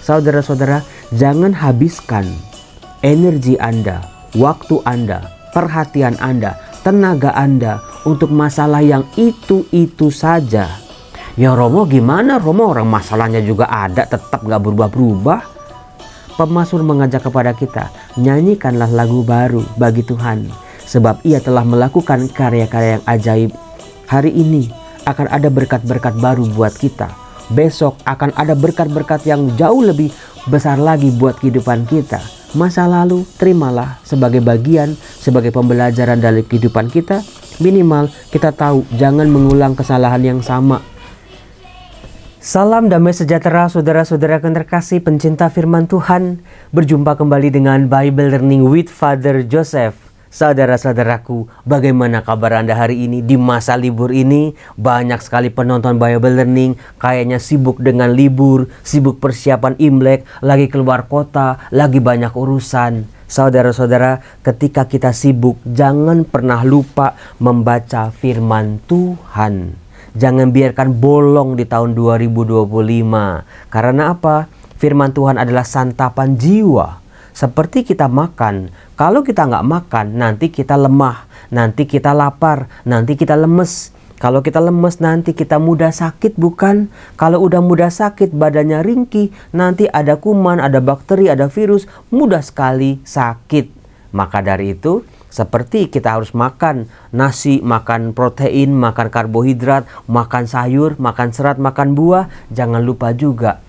Saudara-saudara, jangan habiskan energi Anda, waktu Anda, perhatian Anda, tenaga Anda untuk masalah yang itu-itu saja. Ya Romo, gimana Romo, orang masalahnya juga ada tetap gak berubah-berubah. Pemazmur mengajak kepada kita, nyanyikanlah lagu baru bagi Tuhan, sebab Ia telah melakukan karya-karya yang ajaib. Hari ini akan ada berkat-berkat baru buat kita. Besok akan ada berkat-berkat yang jauh lebih besar lagi buat kehidupan kita. Masa lalu terimalah sebagai bagian, sebagai pembelajaran dalam kehidupan kita. Minimal kita tahu jangan mengulang kesalahan yang sama. Salam damai sejahtera saudara-saudara yang terkasih pencinta firman Tuhan. Berjumpa kembali dengan Bible Learning with Father Joseph. Saudara-saudaraku, bagaimana kabar Anda hari ini? Di masa libur ini banyak sekali penonton Bible Learning kayaknya sibuk dengan libur, sibuk persiapan Imlek, lagi keluar kota, lagi banyak urusan. Saudara-saudara, ketika kita sibuk, jangan pernah lupa membaca firman Tuhan. Jangan biarkan bolong di tahun 2025. Karena apa? Firman Tuhan adalah santapan jiwa. Seperti kita makan. Kalau kita nggak makan, nanti kita lemah. Nanti kita lapar. Nanti kita lemes. Kalau kita lemes, nanti kita mudah sakit, bukan? Kalau udah mudah sakit, badannya ringkih. Nanti ada kuman, ada bakteri, ada virus. Mudah sekali sakit. Maka dari itu, seperti kita harus makan nasi, makan protein, makan karbohidrat, makan sayur, makan serat, makan buah. Jangan lupa juga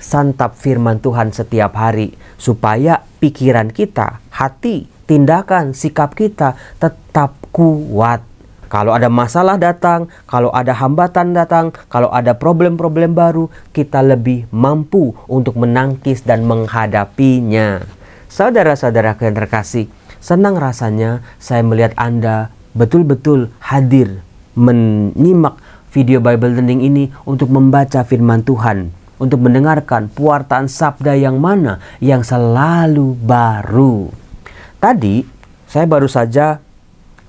santap firman Tuhan setiap hari. Supaya pikiran kita, hati, tindakan, sikap kita tetap kuat. Kalau ada masalah datang, kalau ada hambatan datang, kalau ada problem-problem baru, kita lebih mampu untuk menangkis dan menghadapinya. Saudara-saudara yang terkasih, senang rasanya saya melihat Anda betul-betul hadir menyimak video Bible Learning ini untuk membaca firman Tuhan, untuk mendengarkan pewartaan sabda yang mana yang selalu baru. Tadi saya baru saja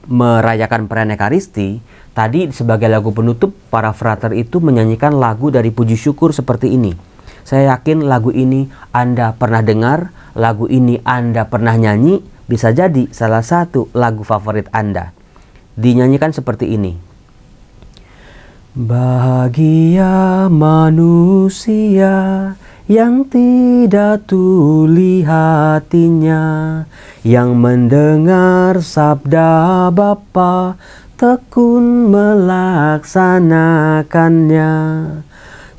merayakan perayaan Ekaristi. Tadi sebagai lagu penutup, para frater itu menyanyikan lagu dari puji syukur seperti ini. Saya yakin lagu ini Anda pernah dengar, lagu ini Anda pernah nyanyi, bisa jadi salah satu lagu favorit Anda. Dinyanyikan seperti ini. Bahagia manusia yang tidak tuli hatinya, yang mendengar sabda Bapa, tekun melaksanakannya.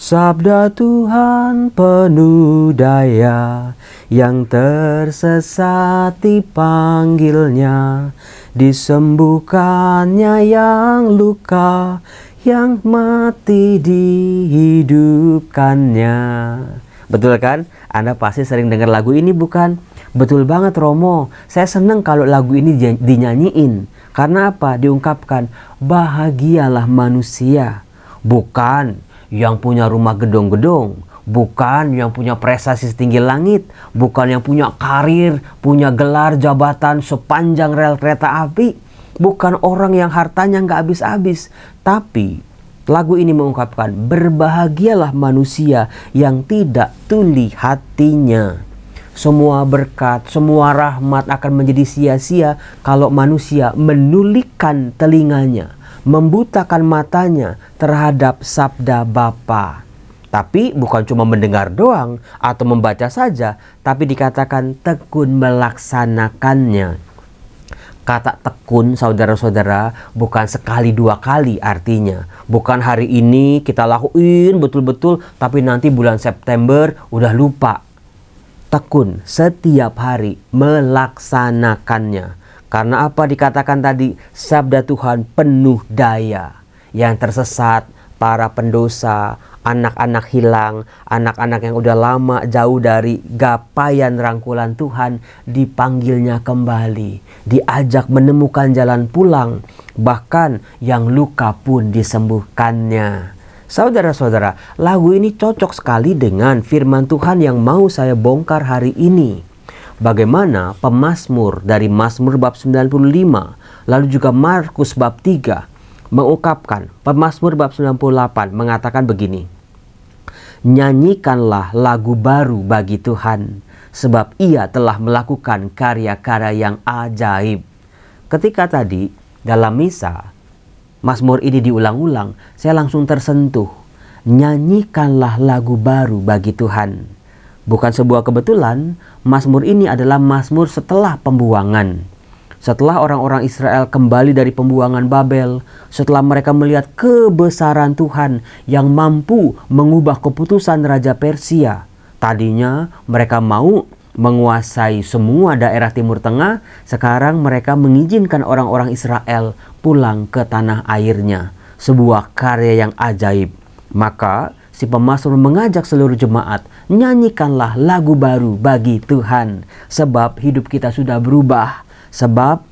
Sabda Tuhan penuh daya, yang tersesat dipanggilnya, disembuhkannya yang luka, yang mati dihidupkannya. Betul kan? Anda pasti sering dengar lagu ini, bukan? Betul banget Romo, saya senang kalau lagu ini dinyanyiin. Karena apa? Diungkapkan, bahagialah manusia. Bukan yang punya rumah gedong-gedong, bukan yang punya prestasi setinggi langit, bukan yang punya karir, punya gelar jabatan sepanjang rel kereta api, bukan orang yang hartanya nggak habis-habis. Tapi lagu ini mengungkapkan, berbahagialah manusia yang tidak tuli hatinya. Semua berkat, semua rahmat akan menjadi sia-sia kalau manusia menulikan telinganya, membutakan matanya terhadap sabda Bapa. Tapi bukan cuma mendengar doang atau membaca saja, tapi dikatakan tekun melaksanakannya. Kata tekun, saudara-saudara, bukan sekali dua kali artinya. Bukan hari ini kita lakuin betul-betul, tapi nanti bulan September udah lupa. Tekun setiap hari melaksanakannya. Karena apa dikatakan tadi? Sabda Tuhan penuh daya. Yang tersesat, para pendosa, anak-anak hilang, anak-anak yang udah lama jauh dari gapaian rangkulan Tuhan, dipanggilnya kembali, diajak menemukan jalan pulang, bahkan yang luka pun disembuhkannya. Saudara-saudara, lagu ini cocok sekali dengan firman Tuhan yang mau saya bongkar hari ini. Bagaimana pemazmur dari Mazmur bab 95, lalu juga Markus bab 3, mengungkapkan. Pemazmur bab 98 mengatakan begini. Nyanyikanlah lagu baru bagi Tuhan, sebab Ia telah melakukan karya-karya yang ajaib. Ketika tadi dalam misa Mazmur ini diulang-ulang, saya langsung tersentuh. Nyanyikanlah lagu baru bagi Tuhan. Bukan sebuah kebetulan, Mazmur ini adalah Mazmur setelah pembuangan. Setelah orang-orang Israel kembali dari pembuangan Babel, setelah mereka melihat kebesaran Tuhan yang mampu mengubah keputusan Raja Persia. Tadinya mereka mau menguasai semua daerah Timur Tengah, sekarang mereka mengizinkan orang-orang Israel pulang ke tanah airnya. Sebuah karya yang ajaib. Maka si pemazmur mengajak seluruh jemaat, nyanyikanlah lagu baru bagi Tuhan. Sebab hidup kita sudah berubah. Sebab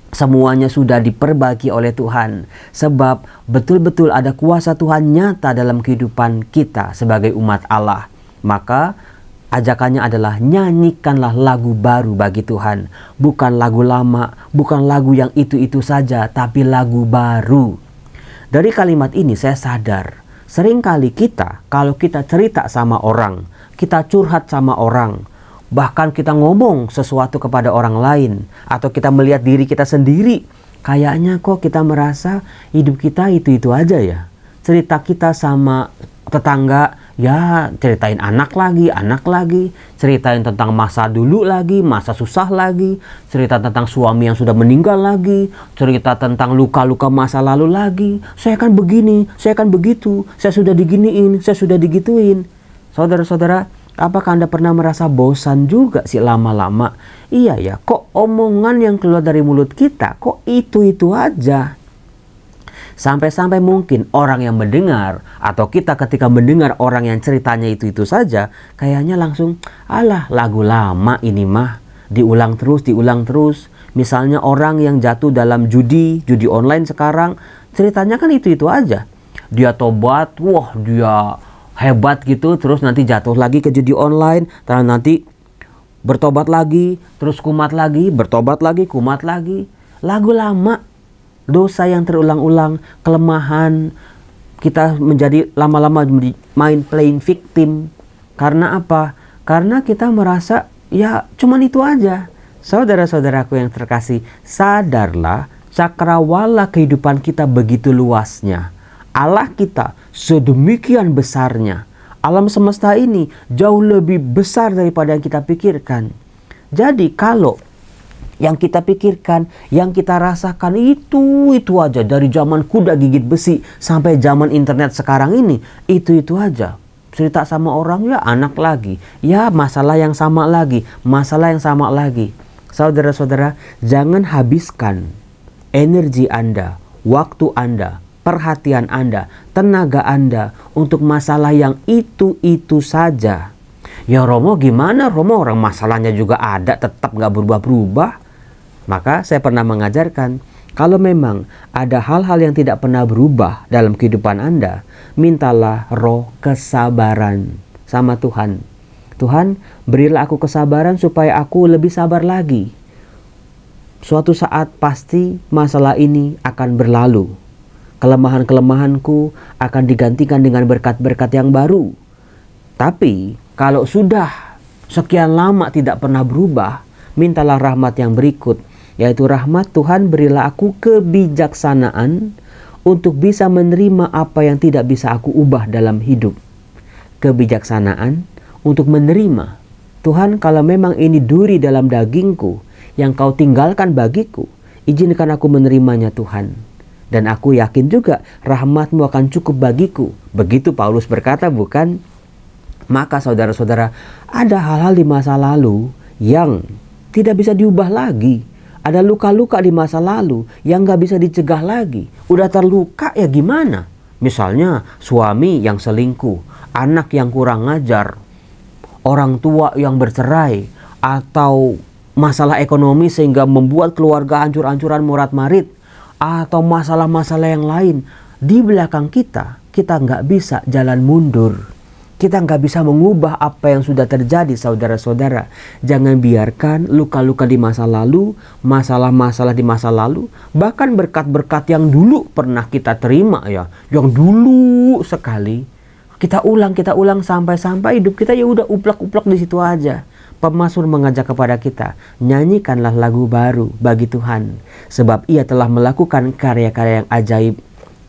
semuanya sudah diperbaiki oleh Tuhan. Sebab betul-betul ada kuasa Tuhan nyata dalam kehidupan kita sebagai umat Allah. Maka ajakannya adalah nyanyikanlah lagu baru bagi Tuhan. Bukan lagu lama, bukan lagu yang itu-itu saja, tapi lagu baru. Dari kalimat ini saya sadar, seringkali kita kalau kita cerita sama orang, kita curhat sama orang, bahkan kita ngomong sesuatu kepada orang lain, atau kita melihat diri kita sendiri, kayaknya kok kita merasa hidup kita itu-itu aja ya. Cerita kita sama tetangga, ya ceritain anak lagi, ceritain tentang masa dulu lagi, masa susah lagi, cerita tentang suami yang sudah meninggal lagi, cerita tentang luka-luka masa lalu lagi. Saya kan begini, saya kan begitu, saya sudah diginiin, saya sudah digituin. Saudara-saudara, apakah Anda pernah merasa bosan juga sih lama-lama? Iya ya, kok omongan yang keluar dari mulut kita kok itu-itu aja. Sampai-sampai mungkin orang yang mendengar, atau kita ketika mendengar orang yang ceritanya itu-itu saja, kayaknya langsung, alah lagu lama ini mah, diulang terus. Misalnya orang yang jatuh dalam judi online sekarang, ceritanya kan itu-itu aja. Dia tobat, wah dia hebat gitu, terus nanti jatuh lagi ke judi online, terus nanti bertobat lagi, terus kumat lagi, bertobat lagi, kumat lagi. Lagu lama, dosa yang terulang-ulang, kelemahan, kita menjadi lama-lama main playing victim. Karena apa? Karena kita merasa ya cuman itu aja. Saudara-saudaraku yang terkasih, sadarlah cakrawala kehidupan kita begitu luasnya. Allah kita sedemikian besarnya. Alam semesta ini jauh lebih besar daripada yang kita pikirkan. Jadi kalau yang kita pikirkan, yang kita rasakan itu aja, dari zaman kuda gigit besi sampai zaman internet sekarang ini, itu aja. Cerita sama orang, ya anak lagi, ya masalah yang sama lagi, masalah yang sama lagi. Saudara-saudara, jangan habiskan energi Anda, waktu Anda, perhatian Anda, tenaga Anda untuk masalah yang itu saja. Ya Romo gimana Romo, orang masalahnya juga ada, tetap gak berubah-berubah. Maka saya pernah mengajarkan, kalau memang ada hal-hal yang tidak pernah berubah dalam kehidupan Anda, mintalah roh kesabaran sama Tuhan. Tuhan, berilah aku kesabaran supaya aku lebih sabar lagi. Suatu saat pasti masalah ini akan berlalu. Kelemahan-kelemahanku akan digantikan dengan berkat-berkat yang baru. Tapi kalau sudah sekian lama tidak pernah berubah, mintalah rahmat yang berikut, yaitu rahmat Tuhan, berilah aku kebijaksanaan untuk bisa menerima apa yang tidak bisa aku ubah dalam hidup. Kebijaksanaan untuk menerima. Tuhan, kalau memang ini duri dalam dagingku yang kau tinggalkan bagiku, izinkan aku menerimanya Tuhan. Dan aku yakin juga rahmat-Mu akan cukup bagiku. Begitu Paulus berkata, bukan? Maka saudara-saudara, ada hal-hal di masa lalu yang tidak bisa diubah lagi. Ada luka-luka di masa lalu yang gak bisa dicegah lagi. Udah terluka ya gimana? Misalnya suami yang selingkuh, anak yang kurang ngajar, orang tua yang bercerai, atau masalah ekonomi sehingga membuat keluarga hancur-hancuran morat-marit, atau masalah-masalah yang lain. Di belakang kita gak bisa jalan mundur. Kita nggak bisa mengubah apa yang sudah terjadi, saudara-saudara. Jangan biarkan luka-luka di masa lalu, masalah-masalah di masa lalu, bahkan berkat-berkat yang dulu pernah kita terima ya, yang dulu sekali, Kita ulang sampai hidup kita ya udah uplak-uplak di situ aja. Pemazmur mengajak kepada kita, nyanyikanlah lagu baru bagi Tuhan, sebab Ia telah melakukan karya-karya yang ajaib.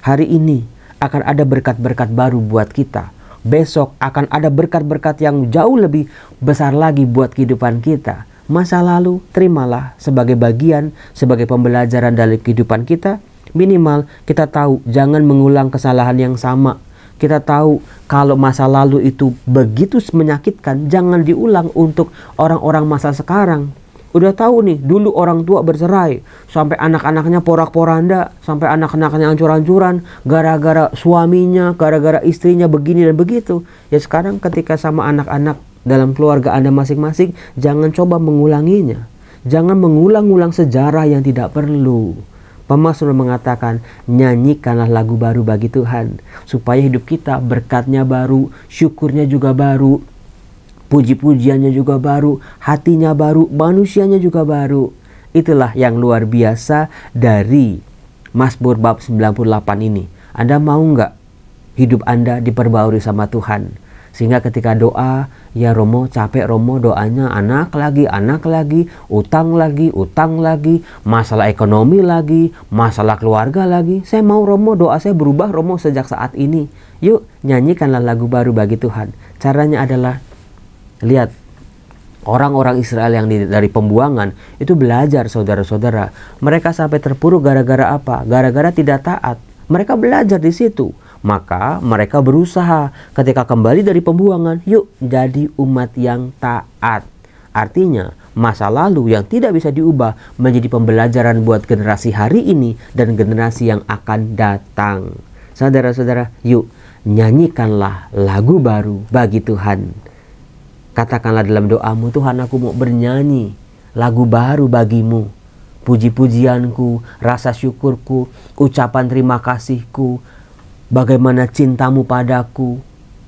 Hari ini akan ada berkat-berkat baru buat kita. Besok akan ada berkat-berkat yang jauh lebih besar lagi buat kehidupan kita. Masa lalu terimalah sebagai bagian, sebagai pembelajaran dari kehidupan kita. Minimal kita tahu jangan mengulang kesalahan yang sama. Kita tahu kalau masa lalu itu begitu menyakitkan, jangan diulang untuk orang-orang masa sekarang. Udah tahu nih, dulu orang tua bercerai, sampai anak-anaknya porak-poranda, sampai anak-anaknya hancur-hancuran, gara-gara suaminya, gara-gara istrinya begini dan begitu. Ya sekarang ketika sama anak-anak dalam keluarga Anda masing-masing, jangan coba mengulanginya. Jangan mengulang-ulang sejarah yang tidak perlu. Pemazmur mengatakan, nyanyikanlah lagu baru bagi Tuhan, supaya hidup kita berkatnya baru, syukurnya juga baru, puji-pujiannya juga baru, hatinya baru, manusianya juga baru. Itulah yang luar biasa dari Mazmur bab 98 ini. Anda mau nggak hidup Anda diperbarui sama Tuhan? Sehingga ketika doa, ya Romo capek Romo doanya, anak lagi, utang lagi, masalah ekonomi lagi, masalah keluarga lagi. Saya mau Romo, doa saya berubah Romo sejak saat ini. Yuk nyanyikanlah lagu baru bagi Tuhan. Caranya adalah, lihat orang-orang Israel yang dari pembuangan itu belajar saudara-saudara. Mereka sampai terpuruk gara-gara apa? Gara-gara tidak taat. Mereka belajar di situ. Maka mereka berusaha ketika kembali dari pembuangan, yuk jadi umat yang taat. Artinya masa lalu yang tidak bisa diubah menjadi pembelajaran buat generasi hari ini dan generasi yang akan datang. Saudara-saudara, yuk nyanyikanlah lagu baru bagi Tuhan. Katakanlah dalam doamu, Tuhan aku mau bernyanyi lagu baru bagimu. Puji-pujianku, rasa syukurku, ucapan terima kasihku, bagaimana cintamu padaku,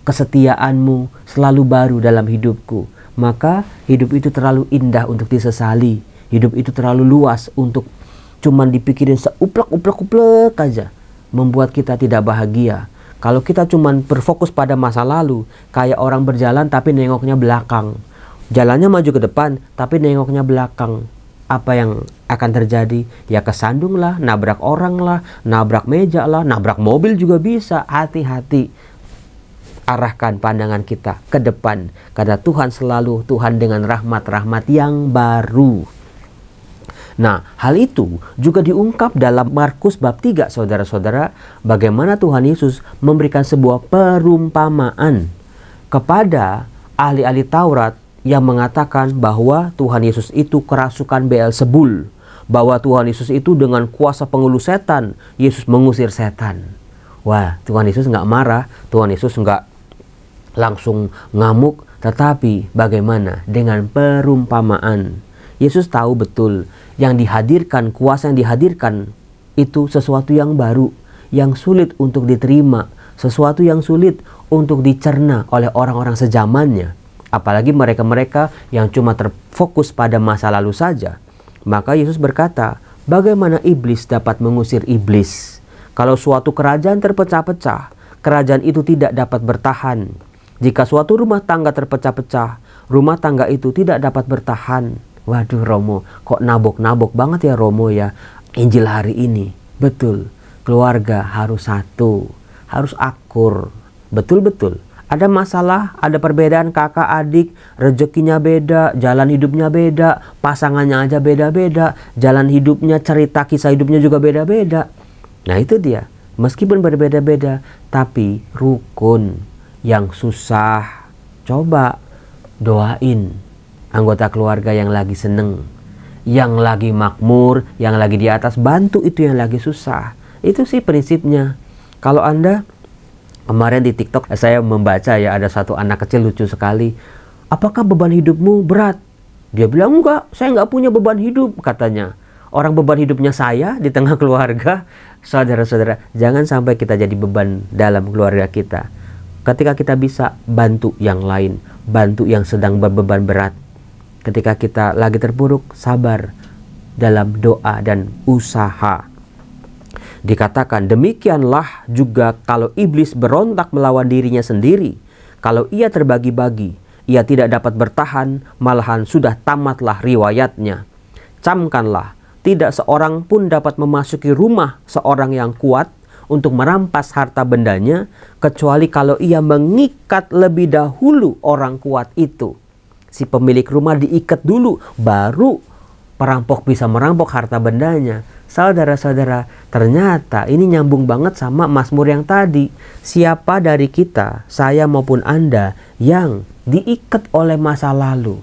kesetiaanmu selalu baru dalam hidupku. Maka hidup itu terlalu indah untuk disesali. Hidup itu terlalu luas untuk cuman dipikirin seuplek-uplek aja. Membuat kita tidak bahagia. Kalau kita cuman berfokus pada masa lalu, kayak orang berjalan tapi nengoknya belakang. Jalannya maju ke depan tapi nengoknya belakang. Apa yang akan terjadi? Ya kesandung lah, nabrak orang lah, nabrak meja lah, nabrak mobil juga bisa. Hati-hati. Arahkan pandangan kita ke depan. Karena Tuhan selalu Tuhan dengan rahmat-rahmat yang baru. Nah, hal itu juga diungkap dalam Markus bab 3, saudara-saudara. Bagaimana Tuhan Yesus memberikan sebuah perumpamaan kepada ahli-ahli Taurat yang mengatakan bahwa Tuhan Yesus itu kerasukan Beelzebul, bahwa Tuhan Yesus itu dengan kuasa penghulu setan, Yesus mengusir setan. Wah, Tuhan Yesus nggak marah, Tuhan Yesus nggak langsung ngamuk, tetapi bagaimana dengan perumpamaan? Yesus tahu betul yang dihadirkan, kuasa yang dihadirkan itu sesuatu yang baru, yang sulit untuk diterima, sesuatu yang sulit untuk dicerna oleh orang-orang sezamannya. Apalagi mereka-mereka yang cuma terfokus pada masa lalu saja. Maka Yesus berkata, bagaimana iblis dapat mengusir iblis? Kalau suatu kerajaan terpecah-pecah, kerajaan itu tidak dapat bertahan. Jika suatu rumah tangga terpecah-pecah, rumah tangga itu tidak dapat bertahan. Waduh Romo, kok nabok-nabok banget ya Romo ya Injil hari ini. Betul, keluarga harus satu, harus akur. Betul-betul. Ada masalah, ada perbedaan kakak adik, rezekinya beda, jalan hidupnya beda, pasangannya aja beda-beda, jalan hidupnya, cerita kisah hidupnya juga beda-beda. Nah itu dia, meskipun berbeda-beda, tapi rukun. Yang susah, coba doain anggota keluarga yang lagi seneng, yang lagi makmur, yang lagi di atas, bantu itu yang lagi susah. Itu sih prinsipnya. Kalau Anda kemarin di TikTok saya membaca ya, ada satu anak kecil lucu sekali. Apakah beban hidupmu berat? Dia bilang enggak, saya enggak punya beban hidup katanya. Orang beban hidupnya saya di tengah keluarga. Saudara-saudara, jangan sampai kita jadi beban dalam keluarga kita. Ketika kita bisa bantu yang lain, bantu yang sedang berbeban berat. Ketika kita lagi terpuruk, sabar dalam doa dan usaha. Dikatakan, demikianlah juga kalau iblis berontak melawan dirinya sendiri. Kalau ia terbagi-bagi, ia tidak dapat bertahan, malahan sudah tamatlah riwayatnya. Camkanlah, tidak seorang pun dapat memasuki rumah seorang yang kuat untuk merampas harta bendanya, kecuali kalau ia mengikat lebih dahulu orang kuat itu. Si pemilik rumah diikat dulu, baru perampok bisa merampok harta bendanya. Saudara-saudara, ternyata ini nyambung banget sama Mazmur yang tadi. Siapa dari kita, saya maupun Anda, yang diikat oleh masa lalu?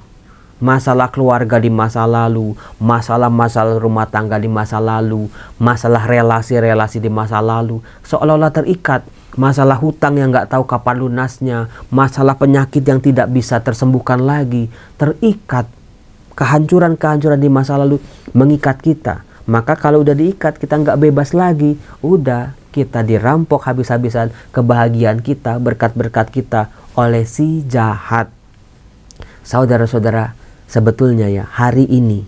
Masalah keluarga di masa lalu, masalah-masalah rumah tangga di masa lalu, masalah relasi-relasi di masa lalu, seolah-olah terikat. Masalah hutang yang nggak tahu kapan lunasnya, masalah penyakit yang tidak bisa tersembuhkan lagi, terikat. Kehancuran-kehancuran di masa lalu mengikat kita. Maka kalau udah diikat, kita nggak bebas lagi. Udah, kita dirampok habis-habisan kebahagiaan kita, berkat-berkat kita oleh si jahat. Saudara-saudara, sebetulnya ya, hari ini,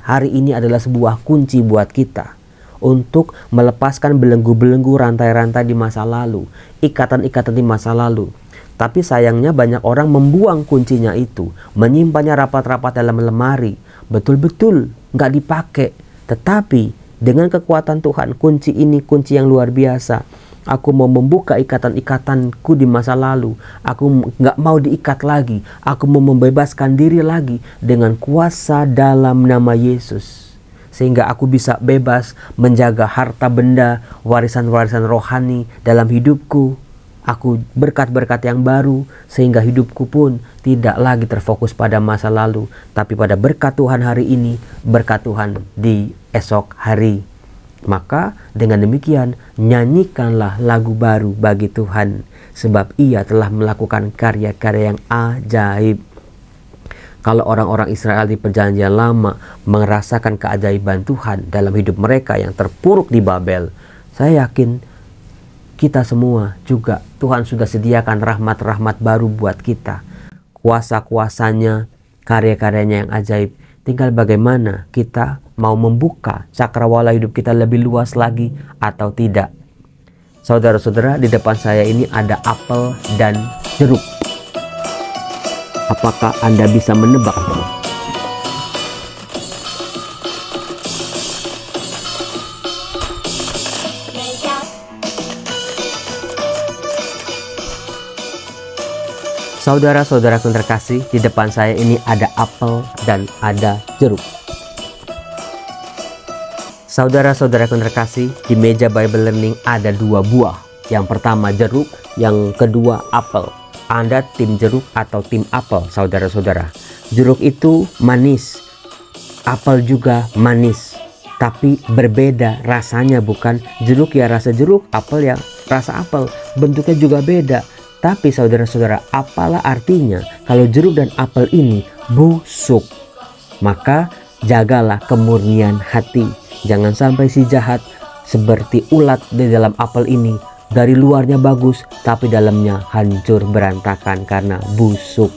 hari ini adalah sebuah kunci buat kita untuk melepaskan belenggu-belenggu, rantai-rantai di masa lalu, ikatan-ikatan di masa lalu. Tapi sayangnya banyak orang membuang kuncinya itu, menyimpannya rapat-rapat dalam lemari, betul-betul nggak dipakai. Tetapi dengan kekuatan Tuhan, kunci ini kunci yang luar biasa. Aku mau membuka ikatan-ikatanku di masa lalu. Aku nggak mau diikat lagi. Aku mau membebaskan diri lagi dengan kuasa dalam nama Yesus. Sehingga aku bisa bebas menjaga harta benda, warisan-warisan rohani dalam hidupku. Aku berkat-berkat yang baru, sehingga hidupku pun tidak lagi terfokus pada masa lalu, tapi pada berkat Tuhan hari ini, berkat Tuhan di esok hari. Maka dengan demikian, nyanyikanlah lagu baru bagi Tuhan, sebab Ia telah melakukan karya-karya yang ajaib. Kalau orang-orang Israel di perjanjian lama merasakan keajaiban Tuhan dalam hidup mereka yang terpuruk di Babel, saya yakin kita semua juga Tuhan sudah sediakan rahmat-rahmat baru buat kita. Kuasa-kuasanya, karya-karyanya yang ajaib. Tinggal bagaimana kita mau membuka cakrawala hidup kita lebih luas lagi atau tidak. Saudara-saudara, di depan saya ini ada apel dan jeruk. Apakah Anda bisa menebak? Saudara-saudaraku terkasih, di depan saya ini ada apel dan ada jeruk. Saudara-saudaraku terkasih, di meja Bible Learning ada dua buah. Yang pertama jeruk, yang kedua apel. Anda tim jeruk atau tim apel, saudara-saudara? Jeruk itu manis, apel juga manis, tapi berbeda rasanya. Bukan jeruk ya rasa jeruk, apel ya rasa apel, bentuknya juga beda. Tapi saudara-saudara, apalah artinya kalau jeruk dan apel ini busuk? Maka jagalah kemurnian hati. Jangan sampai si jahat seperti ulat di dalam apel ini. Dari luarnya bagus, tapi dalamnya hancur berantakan karena busuk.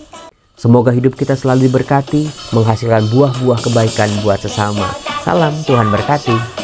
Semoga hidup kita selalu diberkati, menghasilkan buah-buah kebaikan buat sesama. Salam, Tuhan berkati.